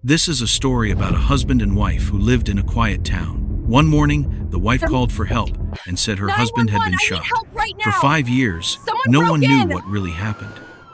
This is a story about a husband and wife who lived in a quiet town. One morning, the wife called for help and said her husband had been 911, I shot. need help right For now. 5 years, Someone no broke one knew in. what really happened.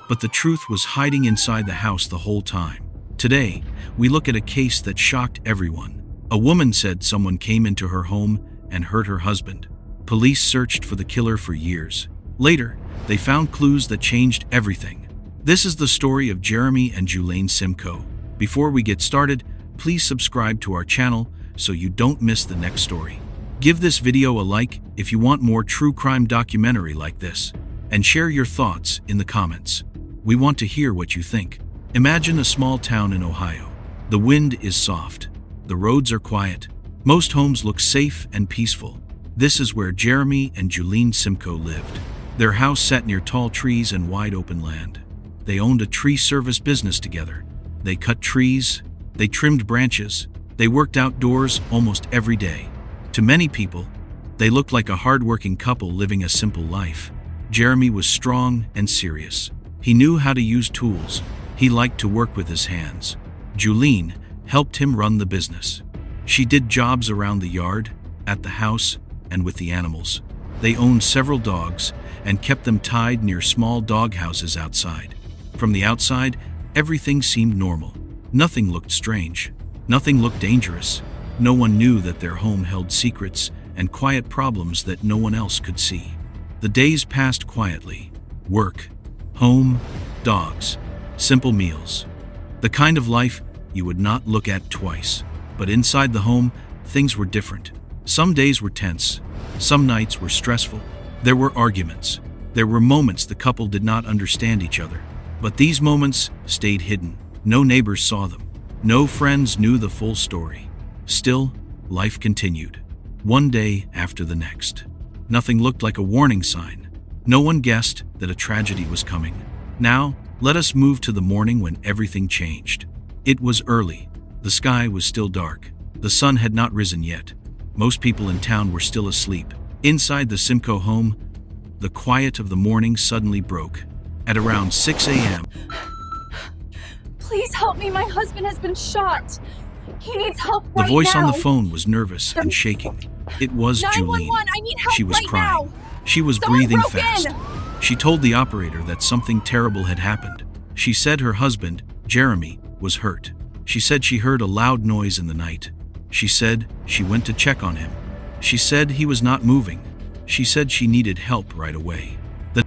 But the truth was hiding inside the house the whole time. Today, we look at a case that shocked everyone. A woman said someone came into her home and hurt her husband. Police searched for the killer for years. Later, they found clues that changed everything. This is the story of Jeremy and Jeremy Simco. Before we get started, please subscribe to our channel so you don't miss the next story. Give this video a like if you want more true crime documentary like this, and share your thoughts in the comments. We want to hear what you think. Imagine a small town in Ohio. The wind is soft. The roads are quiet. Most homes look safe and peaceful. This is where Jeremy and Jeremy Simco lived. Their house sat near tall trees and wide open land. They owned a tree service business together. They cut trees, they trimmed branches, they worked outdoors almost every day. To many people, they looked like a hard-working couple living a simple life. Jeremy was strong and serious. He knew how to use tools. He liked to work with his hands. Jeremy helped him run the business. She did jobs around the yard, at the house, and with the animals. They owned several dogs and kept them tied near small dog houses outside. From the outside, everything seemed normal. Nothing looked strange. Nothing looked dangerous. No one knew that their home held secrets and quiet problems that no one else could see. The days passed quietly. Work, home, dogs, simple meals. The kind of life you would not look at twice. But inside the home, things were different. Some days were tense. Some nights were stressful. There were arguments. There were moments the couple did not understand each other. But these moments stayed hidden. No neighbors saw them. No friends knew the full story. Still, life continued. One day after the next. Nothing looked like a warning sign. No one guessed that a tragedy was coming. Now, let us move to the morning when everything changed. It was early. The sky was still dark. The sun had not risen yet. Most people in town were still asleep. Inside the Simco home, the quiet of the morning suddenly broke. At around 6 a.m., Please help me. My husband has been shot. He needs help the right voice now. on the phone was nervous and shaking. It was Jeremy. 911, I need help She was right crying. now. She was Someone breathing broke fast. in. She told the operator that something terrible had happened. She said her husband, Jeremy, was hurt. She said she heard a loud noise in the night. She said she went to check on him. She said he was not moving. She said she needed help right away. The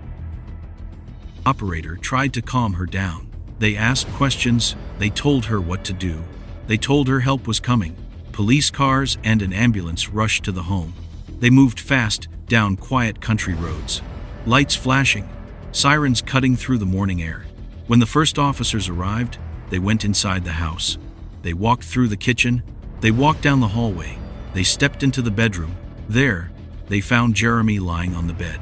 operator tried to calm her down. They asked questions. They told her what to do. They told her help was coming. Police cars and an ambulance rushed to the home. They moved fast down quiet country roads. Lights flashing, sirens cutting through the morning air. When the first officers arrived, they went inside the house. They walked through the kitchen. They walked down the hallway. They stepped into the bedroom. There, they found Jeremy lying on the bed.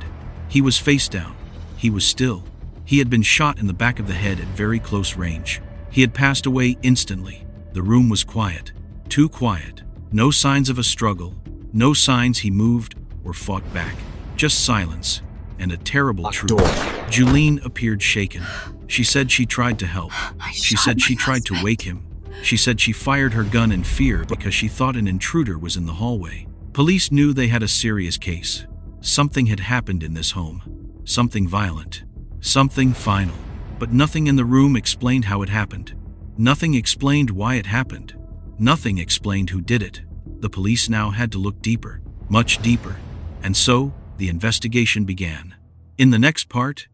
He was face down. He was still. He had been shot in the back of the head at very close range. He had passed away instantly. The room was quiet. Too quiet. No signs of a struggle. No signs he moved or fought back. Just silence and a terrible truth. Jeremy appeared shaken. She said she tried to help. She said she tried to wake him. She said she fired her gun in fear because she thought an intruder was in the hallway. Police knew they had a serious case. Something had happened in this home. Something violent. Something final. But nothing in the room explained how it happened. Nothing explained why it happened. Nothing explained who did it. The police now had to look deeper, much deeper. And so, the investigation began. In the next part,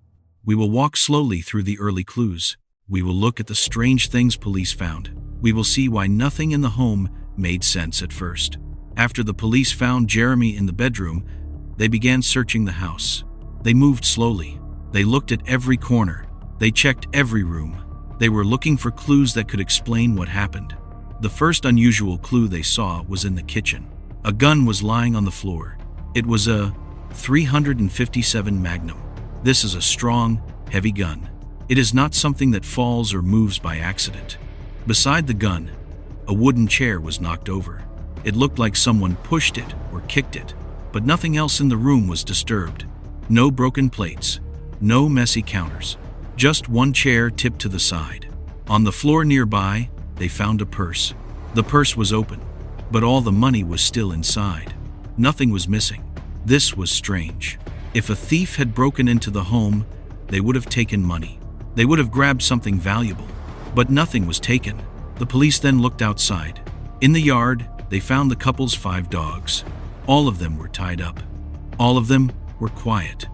we will walk slowly through the early clues. We will look at the strange things police found. We will see why nothing in the home made sense at first. After the police found Jeremy in the bedroom, they began searching the house. They moved slowly. They looked at every corner. They checked every room. They were looking for clues that could explain what happened. The first unusual clue they saw was in the kitchen. A gun was lying on the floor. It was a .357 Magnum. This is a strong, heavy gun. It is not something that falls or moves by accident. Beside the gun, a wooden chair was knocked over. It looked like someone pushed it or kicked it, but nothing else in the room was disturbed. No broken plates, no messy counters, just one chair tipped to the side. On the floor nearby, they found a purse. The purse was open, but all the money was still inside. Nothing was missing. This was strange. If a thief had broken into the home, they would have taken money. They would have grabbed something valuable, but nothing was taken. The police then looked outside. In the yard, they found the couple's 5 dogs. All of them were tied up. All of them were quiet.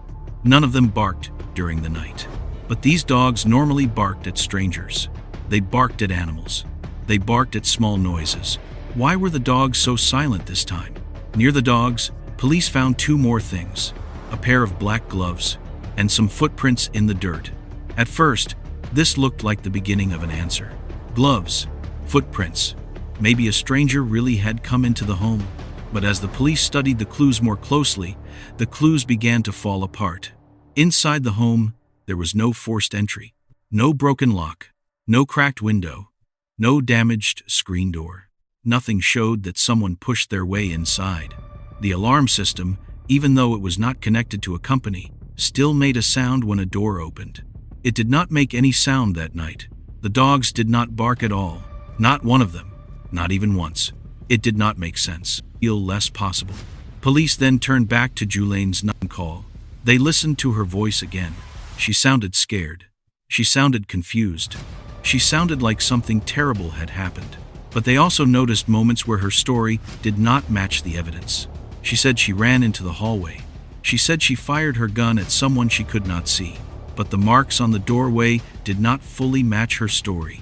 None of them barked during the night. But these dogs normally barked at strangers. They barked at animals. They barked at small noises. Why were the dogs so silent this time? Near the dogs, police found 2 more things: a pair of black gloves and some footprints in the dirt. At first, this looked like the beginning of an answer. Gloves, footprints. Maybe a stranger really had come into the home. But as the police studied the clues more closely, the clues began to fall apart. Inside the home, there was no forced entry, no broken lock, no cracked window, no damaged screen door. Nothing showed that someone pushed their way inside. The alarm system, even though it was not connected to a company, still made a sound when a door opened. It did not make any sound that night. The dogs did not bark at all. Not one of them. Not even once. It did not make sense. Feel less possible. Police then turned back to Julian's call. They listened to her voice again. She sounded scared. She sounded confused. She sounded like something terrible had happened. But they also noticed moments where her story did not match the evidence. She said she ran into the hallway. She said she fired her gun at someone she could not see. But the marks on the doorway did not fully match her story.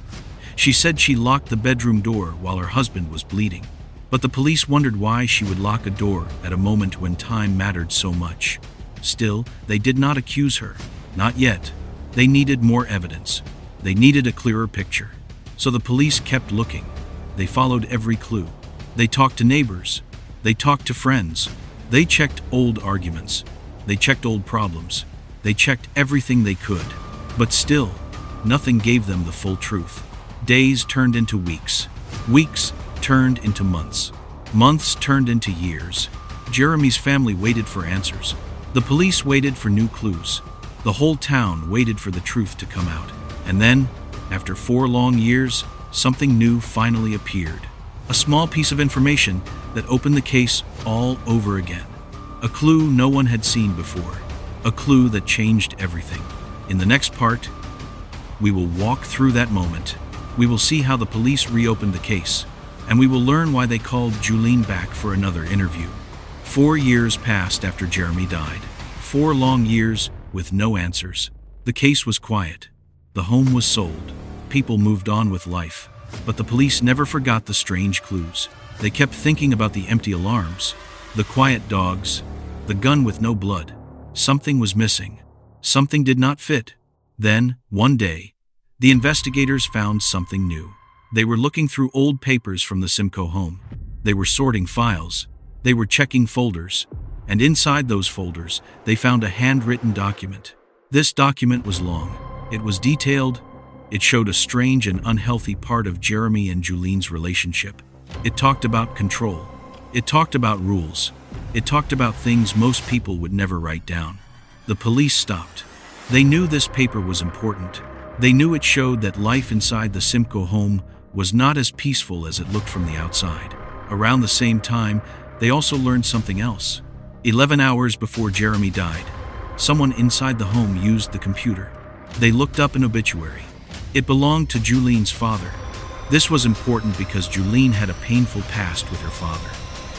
She said she locked the bedroom door while her husband was bleeding. But the police wondered why she would lock a door at a moment when time mattered so much. Still, they did not accuse her. Not yet. They needed more evidence. They needed a clearer picture. So the police kept looking. They followed every clue. They talked to neighbors. They talked to friends. They checked old arguments. They checked old problems. They checked everything they could. But still, nothing gave them the full truth. Days turned into weeks. Weeks turned into months. Months turned into years. Jeremy's family waited for answers. The police waited for new clues. The whole town waited for the truth to come out. And then, after 4 long years, something new finally appeared. A small piece of information that opened the case all over again. A clue no one had seen before. A clue that changed everything. In the next part, we will walk through that moment. We will see how the police reopened the case, and we will learn why they called Julene back for another interview. 4 years passed after Jeremy died. 4 long years with no answers. The case was quiet. The home was sold. People moved on with life. But the police never forgot the strange clues. They kept thinking about the empty alarms, the quiet dogs, the gun with no blood. Something was missing. Something did not fit. Then, one day, the investigators found something new. They were looking through old papers from the Simco home. They were sorting files. They were checking folders. And inside those folders, they found a handwritten document. This document was long. It was detailed. It showed a strange and unhealthy part of Jeremy and Julene's relationship. It talked about control. It talked about rules. It talked about things most people would never write down. The police stopped. They knew this paper was important. They knew it showed that life inside the Simco home was not as peaceful as it looked from the outside. Around the same time, they also learned something else. 11 hours before Jeremy died, someone inside the home used the computer. They looked up an obituary. It belonged to Julene's father. This was important because Julene had a painful past with her father.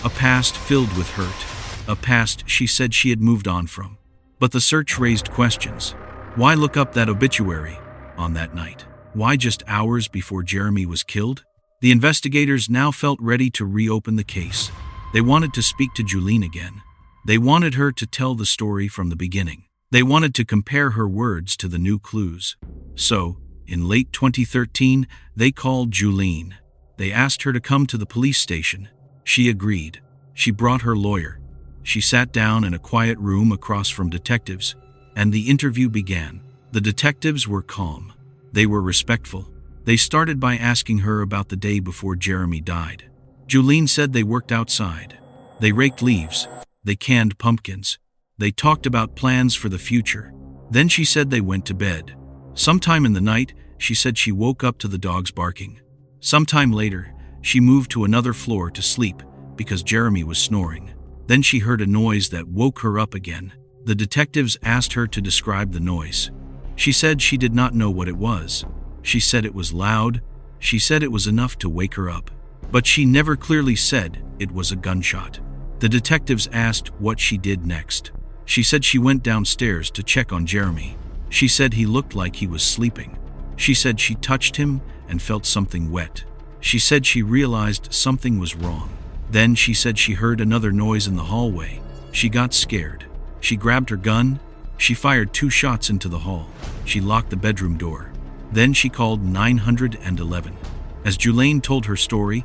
A past filled with hurt. A past she said she had moved on from. But the search raised questions. Why look up that obituary on that night? Why just hours before Jeremy was killed? The investigators now felt ready to reopen the case. They wanted to speak to Julene again. They wanted her to tell the story from the beginning. They wanted to compare her words to the new clues. So, in late 2013, they called Julene. They asked her to come to the police station. She agreed. She brought her lawyer. She sat down in a quiet room across from detectives, and the interview began. The detectives were calm. They were respectful. They started by asking her about the day before Jeremy died. Julene said they worked outside. They raked leaves. They canned pumpkins. They talked about plans for the future. Then she said they went to bed. Sometime in the night, she said she woke up to the dogs barking. Sometime later, she moved to another floor to sleep because Jeremy was snoring. Then she heard a noise that woke her up again. The detectives asked her to describe the noise. She said she did not know what it was. She said it was loud. She said it was enough to wake her up. But she never clearly said it was a gunshot. The detectives asked what she did next. She said she went downstairs to check on Jeremy. She said he looked like he was sleeping. She said she touched him and felt something wet. She said she realized something was wrong. Then she said she heard another noise in the hallway. She got scared. She grabbed her gun. She fired 2 shots into the hall. She locked the bedroom door. Then she called 911. As Julaine told her story,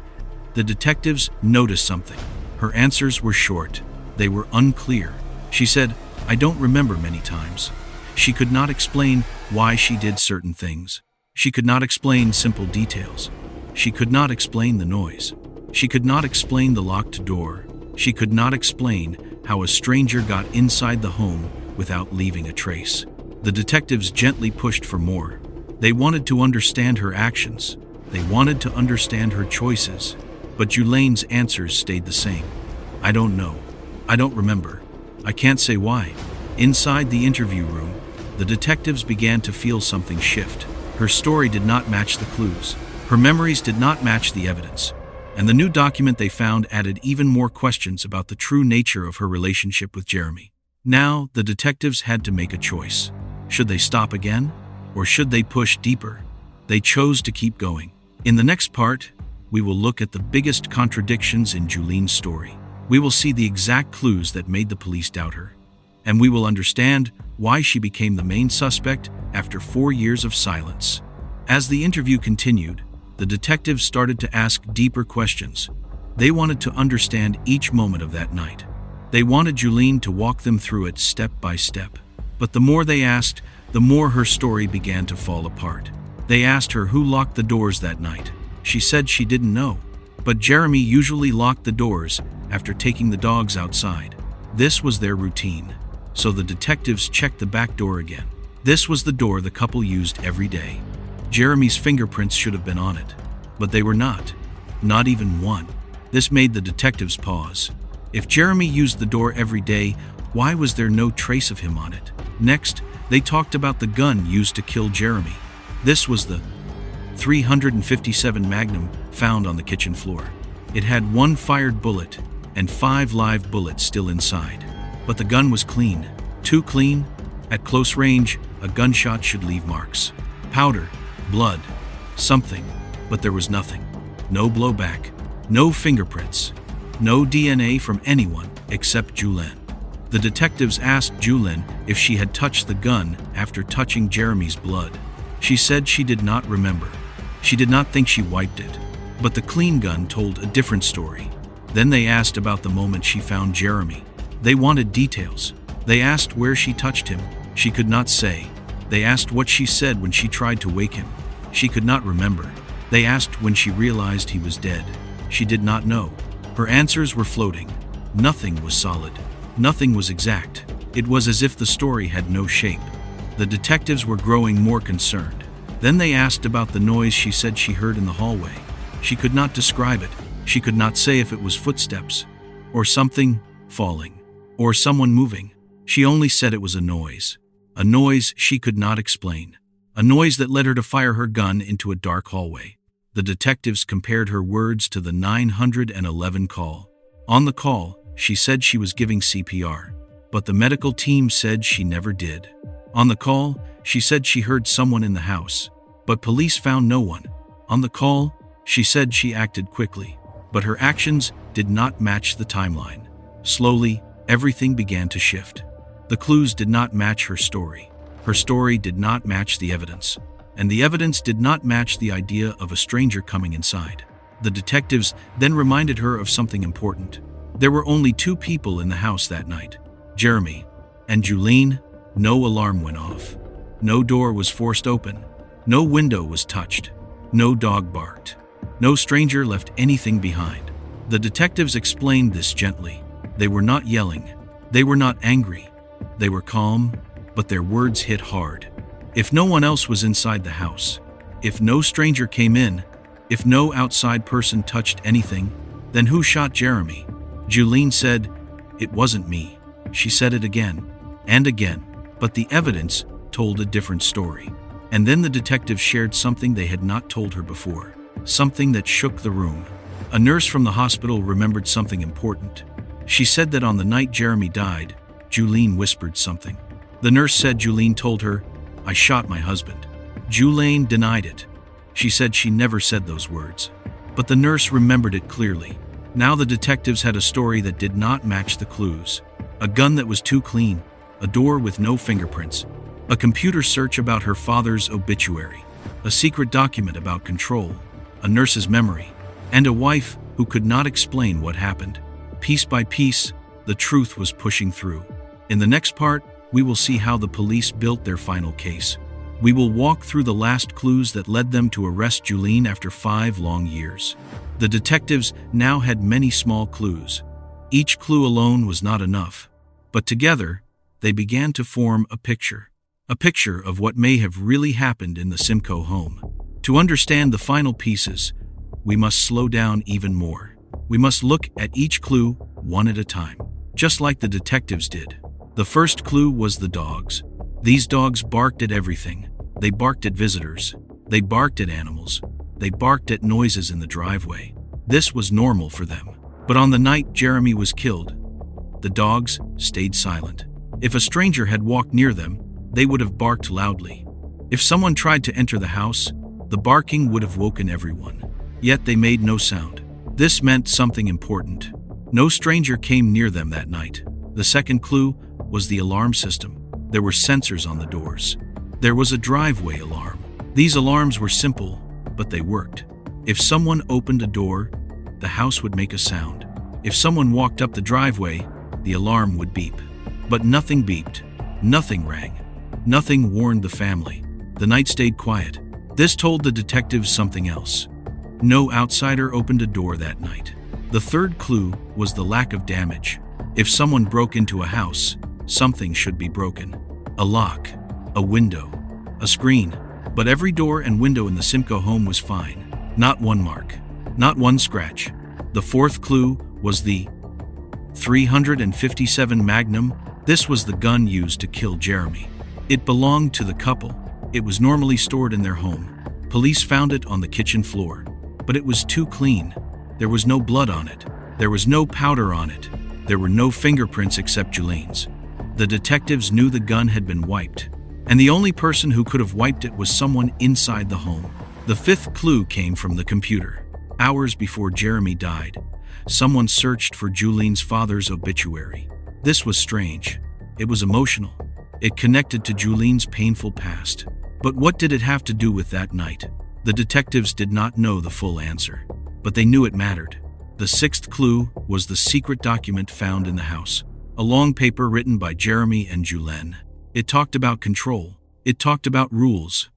the detectives noticed something. Her answers were short. They were unclear. She said, "I don't remember many times." She could not explain why she did certain things. She could not explain simple details. She could not explain the noise. She could not explain the locked door. She could not explain how a stranger got inside the home without leaving a trace. The detectives gently pushed for more. They wanted to understand her actions. They wanted to understand her choices. But Julaine's answers stayed the same. "I don't know. I don't remember. I can't say why." Inside the interview room, the detectives began to feel something shift. Her story did not match the clues. Her memories did not match the evidence. And the new document they found added even more questions about the true nature of her relationship with Jeremy. Now, the detectives had to make a choice. Should they stop again? Or should they push deeper? They chose to keep going. In the next part, we will look at the biggest contradictions in Julaine's story. We will see the exact clues that made the police doubt her. And we will understand why she became the main suspect after 4 years of silence. As the interview continued, the detectives started to ask deeper questions. They wanted to understand each moment of that night. They wanted Julaine to walk them through it step by step. But the more they asked, the more her story began to fall apart. They asked her who locked the doors that night. She said she didn't know. But Jeremy usually locked the doors after taking the dogs outside. This was their routine. So the detectives checked the back door again. This was the door the couple used every day. Jeremy's fingerprints should have been on it, but they were not. Not even one. This made the detectives pause. If Jeremy used the door every day, why was there no trace of him on it? Next, they talked about the gun used to kill Jeremy. This was the .357 Magnum found on the kitchen floor. It had 1 fired bullet and 5 live bullets still inside. But the gun was clean. Too clean. At close range, a gunshot should leave marks. Powder, blood, something. But there was nothing. No blowback, no fingerprints, no DNA from anyone except Julaine. The detectives asked Julaine if she had touched the gun after touching Jeremy's blood. She said she did not remember. She did not think she wiped it. But the clean gun told a different story. Then they asked about the moment she found Jeremy. They wanted details. They asked where she touched him. She could not say. They asked what she said when she tried to wake him. She could not remember. They asked when she realized he was dead. She did not know. Her answers were floating. Nothing was solid. Nothing was exact. It was as if the story had no shape. The detectives were growing more concerned. Then they asked about the noise she said she heard in the hallway. She could not describe it. She could not say if it was footsteps, or something falling, or someone moving. She only said it was a noise she could not explain, a noise that led her to fire her gun into a dark hallway. The detectives compared her words to the 911 call. On the call, she said she was giving CPR, but the medical team said she never did. On the call, she said she heard someone in the house, but police found no one. On the call, she said she acted quickly, but her actions did not match the timeline. Slowly, everything began to shift. The clues did not match her story. Her story did not match the evidence. And the evidence did not match the idea of a stranger coming inside. The detectives then reminded her of something important. There were only 2 people in the house that night, Jeremy and Julaine. No alarm went off. No door was forced open. No window was touched. No dog barked. No stranger left anything behind. The detectives explained this gently. They were not yelling. They were not angry. They were calm, but their words hit hard. If no one else was inside the house, if no stranger came in, If no outside person touched anything, then who shot Jeremy? Julene said, "It wasn't me." She said it again and again, but the evidence told a different story. And then the detectives shared something they had not told her before, something that shook the room. A nurse from the hospital remembered something important. She said that on the night Jeremy died, Julene whispered something. The nurse said Julene told her, "I shot my husband." Julene denied it. She said she never said those words. But the nurse remembered it clearly. Now the detectives had a story that did not match the clues. A gun that was too clean, a door with no fingerprints, a computer search about her father's obituary, a secret document about control, a nurse's memory, and a wife who could not explain what happened. Piece by piece, the truth was pushing through. In the next part, we will see how the police built their final case. We will walk through the last clues that led them to arrest Julene after 5 long years. The detectives now had many small clues. Each clue alone was not enough, but together, they began to form a picture of what may have really happened in the Simco home. To understand the final pieces, we must slow down even more. We must look at each clue one at a time, just like the detectives did. The first clue was the dogs. These dogs barked at everything. They barked at visitors. They barked at animals. They barked at noises in the driveway. This was normal for them. But on the night Jeremy was killed, the dogs stayed silent. If a stranger had walked near them, they would have barked loudly. If someone tried to enter the house, the barking would have woken everyone. Yet they made no sound. This meant something important. No stranger came near them that night. The second clue was the alarm system. There were sensors on the doors. There was a driveway alarm. These alarms were simple, but they worked. If someone opened a door, the house would make a sound. If someone walked up the driveway, the alarm would beep. But nothing beeped. Nothing rang. Nothing warned the family. The night stayed quiet. This told the detectives something else. No outsider opened a door that night. The third clue was the lack of damage. If someone broke into a house, something should be broken. A lock, a window, a screen. But every door and window in the Simco home was fine. Not one mark. Not one scratch. The fourth clue was the .357 Magnum. This was the gun used to kill Jeremy. It belonged to the couple. It was normally stored in their home. Police found it on the kitchen floor. But it was too clean. There was no blood on it. There was no powder on it. There were no fingerprints except Julene's. The detectives knew the gun had been wiped. And the only person who could have wiped it was someone inside the home. The fifth clue came from the computer. Hours before Jeremy died, someone searched for Julene's father's obituary. This was strange. It was emotional. It connected to Julene's painful past. But what did it have to do with that night? The detectives did not know the full answer, but they knew it mattered. The sixth clue was the secret document found in the house. A long paper written by Jeremy and Julene. It talked about control. It talked about rules.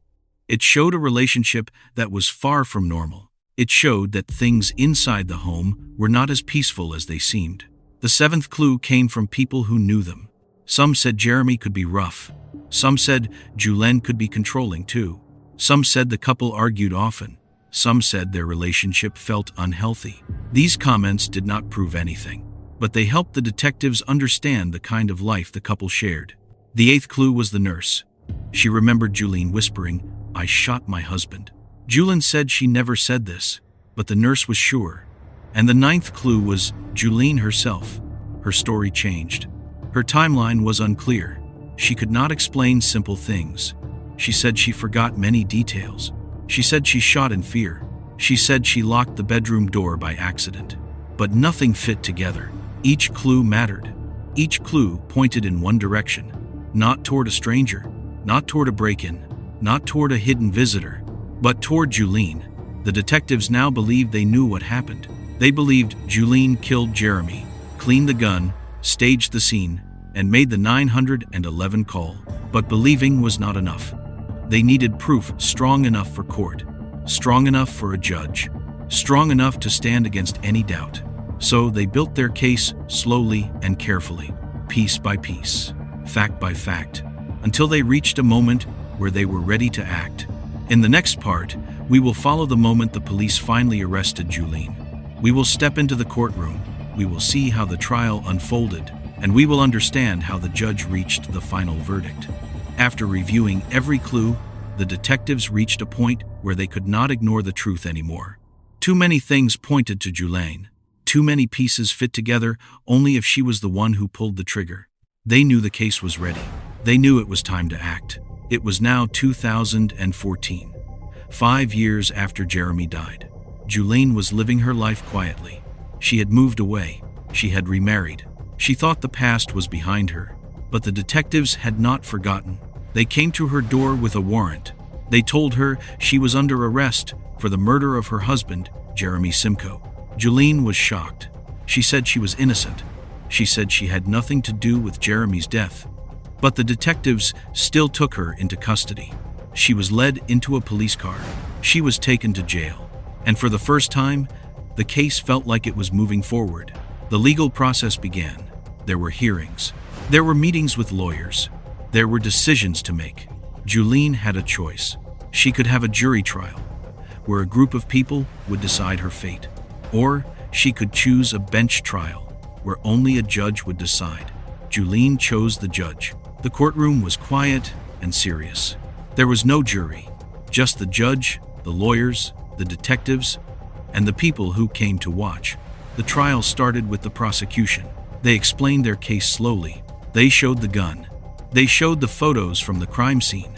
It showed a relationship that was far from normal. It showed that things inside the home were not as peaceful as they seemed. The seventh clue came from people who knew them. Some said Jeremy could be rough. Some said Julene could be controlling too. Some said the couple argued often. Some said their relationship felt unhealthy. These comments did not prove anything, but they helped the detectives understand the kind of life the couple shared. The eighth clue was the nurse. She remembered Julene whispering, "I shot my husband." Julene said she never said this, but the nurse was sure. And the ninth clue was Julene herself. Her story changed. Her timeline was unclear. She could not explain simple things. She said she forgot many details. She said she shot in fear. She said she locked the bedroom door by accident. But nothing fit together. Each clue mattered. Each clue pointed in one direction. Not toward a stranger, not toward a break-in, not toward a hidden visitor, but toward Julene. The detectives now believed they knew what happened. They believed Julene killed Jeremy, cleaned the gun, staged the scene, and made the 911 call. But believing was not enough. They needed proof strong enough for court, strong enough for a judge, strong enough to stand against any doubt. So they built their case slowly and carefully, piece by piece, fact by fact, until they reached a moment where they were ready to act. In the next part, we will follow the moment the police finally arrested Julene. We will step into the courtroom, we will see how the trial unfolded, and we will understand how the judge reached the final verdict. After reviewing every clue, the detectives reached a point where they could not ignore the truth anymore. Too many things pointed to Julene. Too many pieces fit together only if she was the one who pulled the trigger. They knew the case was ready. They knew it was time to act. It was now 2014. 5 years after Jeremy died. Julene was living her life quietly. She had moved away. She had remarried. She thought the past was behind her. But the detectives had not forgotten. They came to her door with a warrant. They told her she was under arrest for the murder of her husband, Jeremy Simco. Julene was shocked. She said she was innocent. She said she had nothing to do with Jeremy's death. But the detectives still took her into custody. She was led into a police car. She was taken to jail. And for the first time, the case felt like it was moving forward. The legal process began. There were hearings. There were meetings with lawyers. There were decisions to make. Julene had a choice. She could have a jury trial, where a group of people would decide her fate. Or she could choose a bench trial, where only a judge would decide. Julene chose the judge. The courtroom was quiet and serious. There was no jury, just the judge, the lawyers, the detectives, and the people who came to watch. The trial started with the prosecution. They explained their case slowly. They showed the gun. They showed the photos from the crime scene.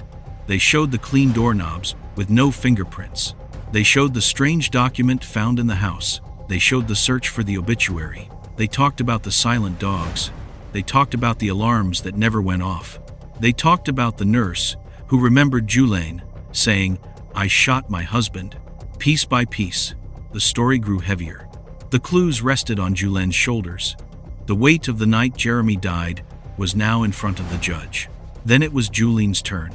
They showed the clean doorknobs with no fingerprints. They showed the strange document found in the house. They showed the search for the obituary. They talked about the silent dogs. They talked about the alarms that never went off. They talked about the nurse who remembered Julene saying, "I shot my husband." Piece by piece, the story grew heavier. The clues rested on Julene's shoulders. The weight of the night Jeremy died was now in front of the judge. Then it was Julene's turn.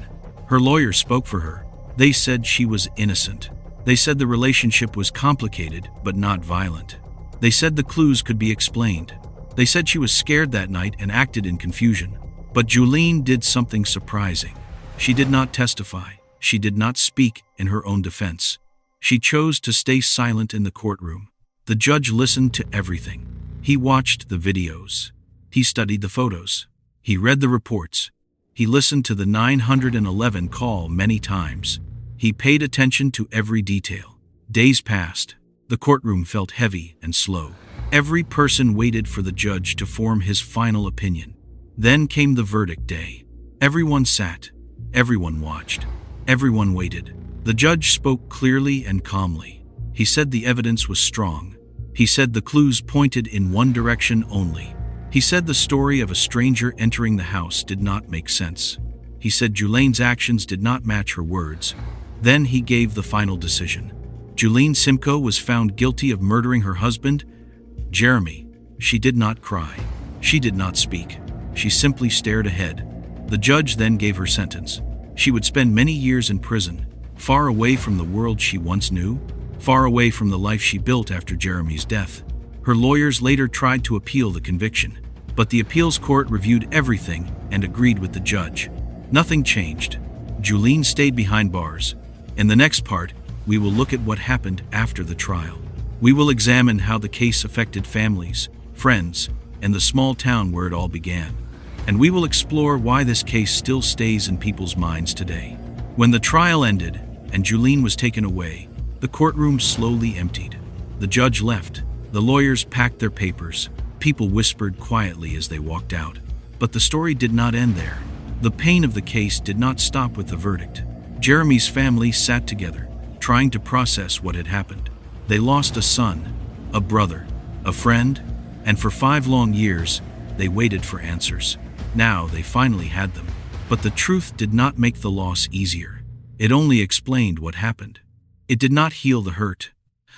Her lawyers spoke for her. They said she was innocent. They said the relationship was complicated but not violent. They said the clues could be explained. They said she was scared that night and acted in confusion. But Julene did something surprising. She did not testify. She did not speak in her own defense. She chose to stay silent in the courtroom. The judge listened to everything. He watched the videos. He studied the photos. He read the reports. He listened to the 911 call many times. He paid attention to every detail. Days passed. The courtroom felt heavy and slow. Every person waited for the judge to form his final opinion. Then came the verdict day. Everyone sat. Everyone watched. Everyone waited. The judge spoke clearly and calmly. He said the evidence was strong. He said the clues pointed in one direction only. He said the story of a stranger entering the house did not make sense. He said Julene's actions did not match her words. Then he gave the final decision. Jeremy Simco was found guilty of murdering her husband, Jeremy. She did not cry. She did not speak. She simply stared ahead. The judge then gave her sentence. She would spend many years in prison, far away from the world she once knew, far away from the life she built after Jeremy's death. Her lawyers later tried to appeal the conviction, but the appeals court reviewed everything and agreed with the judge. Nothing changed. Julene stayed behind bars. In the next part, we will look at what happened after the trial. We will examine how the case affected families, friends, and the small town where it all began. And we will explore why this case still stays in people's minds today. When the trial ended and Julene was taken away, the courtroom slowly emptied. The judge left. The lawyers packed their papers. People whispered quietly as they walked out. But the story did not end there. The pain of the case did not stop with the verdict. Jeremy's family sat together, trying to process what had happened. They lost a son, a brother, a friend, and for 5 long years, they waited for answers. Now they finally had them. But the truth did not make the loss easier. It only explained what happened. It did not heal the hurt.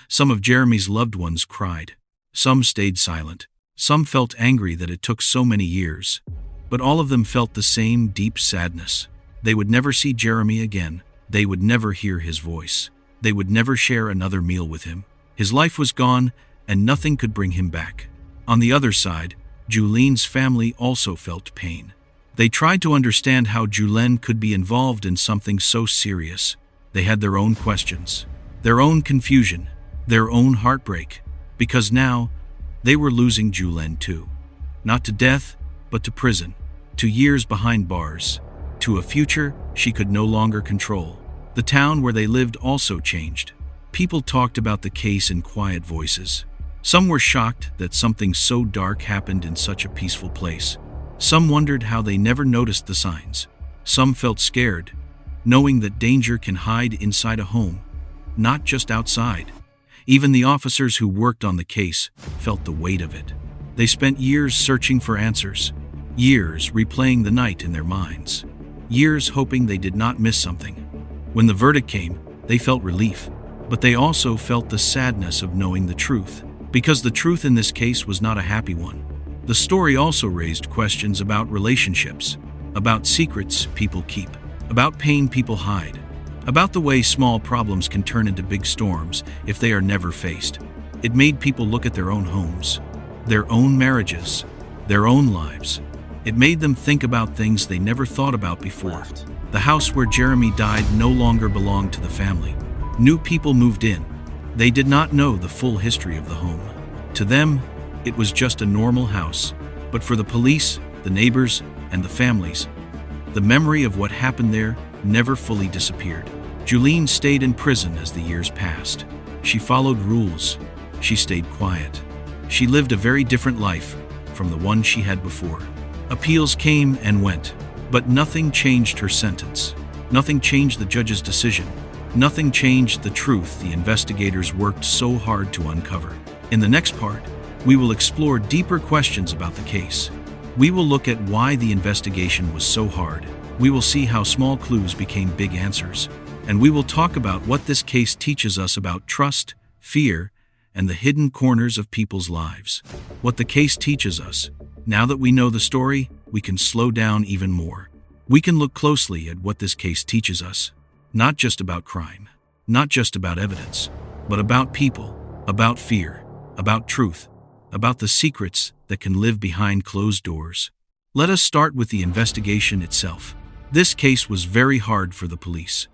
Some of Jeremy's loved ones cried. Some stayed silent. Some felt angry that it took so many years. But all of them felt the same deep sadness. They would never see Jeremy again. They would never hear his voice. They would never share another meal with him. His life was gone, and nothing could bring him back. On the other side, Julene's family also felt pain. They tried to understand how Julene could be involved in something so serious. They had their own questions, their own confusion, their own heartbreak, because now they were losing Julen too. Not to death, but to prison, to years behind bars, to a future she could no longer control. The town where they lived also changed. People talked about the case in quiet voices. Some were shocked that something so dark happened in such a peaceful place. Some wondered how they never noticed the signs. Some felt scared, knowing that danger can hide inside a home, not just outside. Even the officers who worked on the case felt the weight of it. They spent years searching for answers, years replaying the night in their minds, years hoping they did not miss something. When the verdict came, they felt relief, but they also felt the sadness of knowing the truth, because the truth in this case was not a happy one. The story also raised questions about relationships, about secrets people keep, about pain people hide, about the way small problems can turn into big storms if they are never faced. It made people look at their own homes, their own marriages, their own lives. It made them think about things they never thought about before. The house where Jeremy died no longer belonged to the family. New people moved in. They did not know the full history of the home. To them, it was just a normal house. But for the police, the neighbors, and the families, the memory of what happened there never fully disappeared. Julen stayed in prison as the years passed. She followed rules. She stayed quiet. She lived a very different life from the one she had before. Appeals came and went, but nothing changed her sentence. Nothing changed the judge's decision. Nothing changed the truth the investigators worked so hard to uncover. In the next part, we will explore deeper questions about the case. We will look at why the investigation was so hard. We will see how small clues became big answers. And we will talk about what this case teaches us about trust, fear, and the hidden corners of people's lives. What the case teaches us. Now that we know the story, we can slow down even more. We can look closely at what this case teaches us. Not just about crime, not just about evidence, but about people, about fear, about truth, about the secrets that can live behind closed doors. Let us start with the investigation itself. This case was very hard for the police.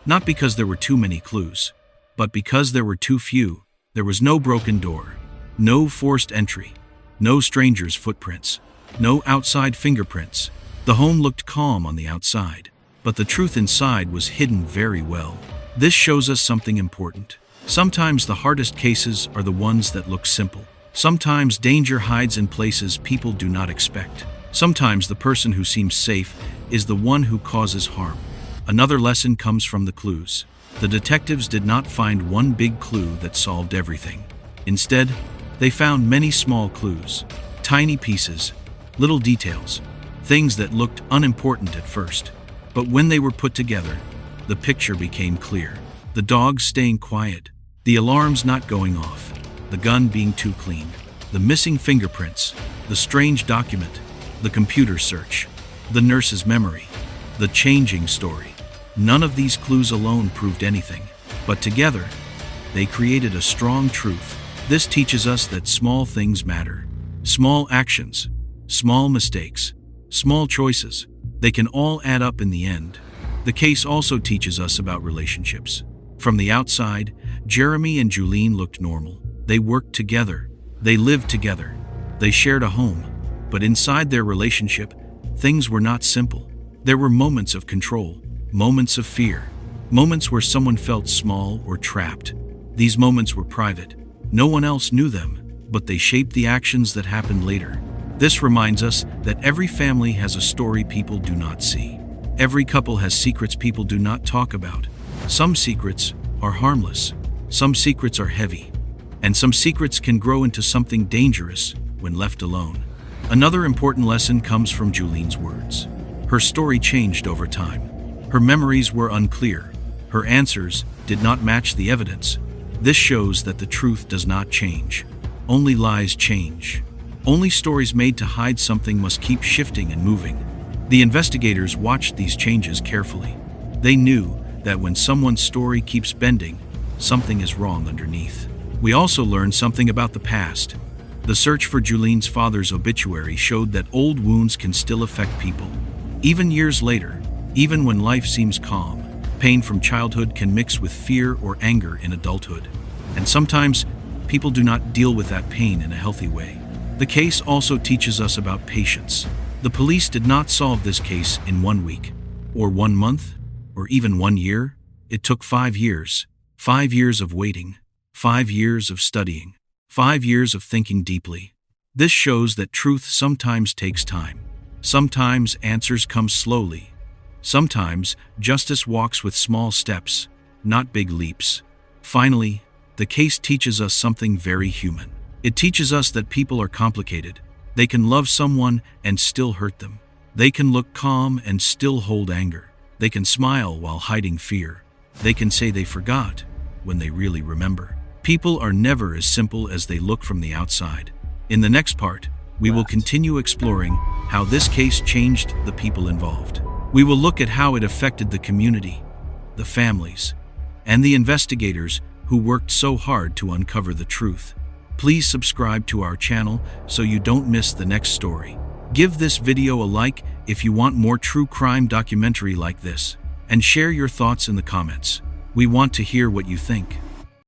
Not because there were too many clues, but because there were too few. There was no broken door, no forced entry, no strangers' footprints, no outside fingerprints. The home looked calm on the outside, but the truth inside was hidden very well. This shows us something important. Sometimes the hardest cases are the ones that look simple. Sometimes danger hides in places people do not expect. Sometimes the person who seems safe is the one who causes harm. Another lesson comes from the clues. The detectives did not find one big clue that solved everything. Instead, they found many small clues, tiny pieces, little details, things that looked unimportant at first. But when they were put together, the picture became clear. The dogs staying quiet, the alarms not going off, the gun being too clean, the missing fingerprints, the strange document, the computer search, the nurse's memory, the changing story. None of these clues alone proved anything, but together, they created a strong truth. This teaches us that small things matter. Small actions, small mistakes, small choices, they can all add up in the end. The case also teaches us about relationships. From the outside, Jeremy and Julen looked normal. They worked together. They lived together. They shared a home. But inside their relationship, things were not simple. There were moments of control, moments of fear, moments where someone felt small or trapped. These moments were private. No one else knew them, but they shaped the actions that happened later. This reminds us that every family has a story people do not see. Every couple has secrets people do not talk about. Some secrets are harmless, some secrets are heavy, and some secrets can grow into something dangerous when left alone. Another important lesson comes from Julen's words. Her story changed over time. Her memories were unclear. Her answers did not match the evidence. This shows that the truth does not change. Only lies change. Only stories made to hide something must keep shifting and moving. The investigators watched these changes carefully. They knew that when someone's story keeps bending, something is wrong underneath. We also learned something about the past. The search for Julen's father's obituary showed that old wounds can still affect people. Even years later, even when life seems calm, Pain from childhood can mix with fear or anger in adulthood. And sometimes, people do not deal with that pain in a healthy way. The case also teaches us about patience. The police did not solve this case in 1 week, or 1 month, or even 1 year. It took 5 years. 5 years of waiting. 5 years of studying. 5 years of thinking deeply. This shows that truth sometimes takes time. Sometimes answers come slowly. Sometimes justice walks with small steps, not big leaps. Finally, the case teaches us something very human. It teaches us that people are complicated. They can love someone and still hurt them. They can look calm and still hold anger. They can smile while hiding fear. They can say they forgot when they really remember. People are never as simple as they look from the outside. In the next part, we will continue exploring how this case changed the people involved. We will look at how it affected the community, the families, and the investigators who worked so hard to uncover the truth. Please subscribe to our channel so you don't miss the next story. Give this video a like if you want more true crime documentary like this, and share your thoughts in the comments. We want to hear what you think.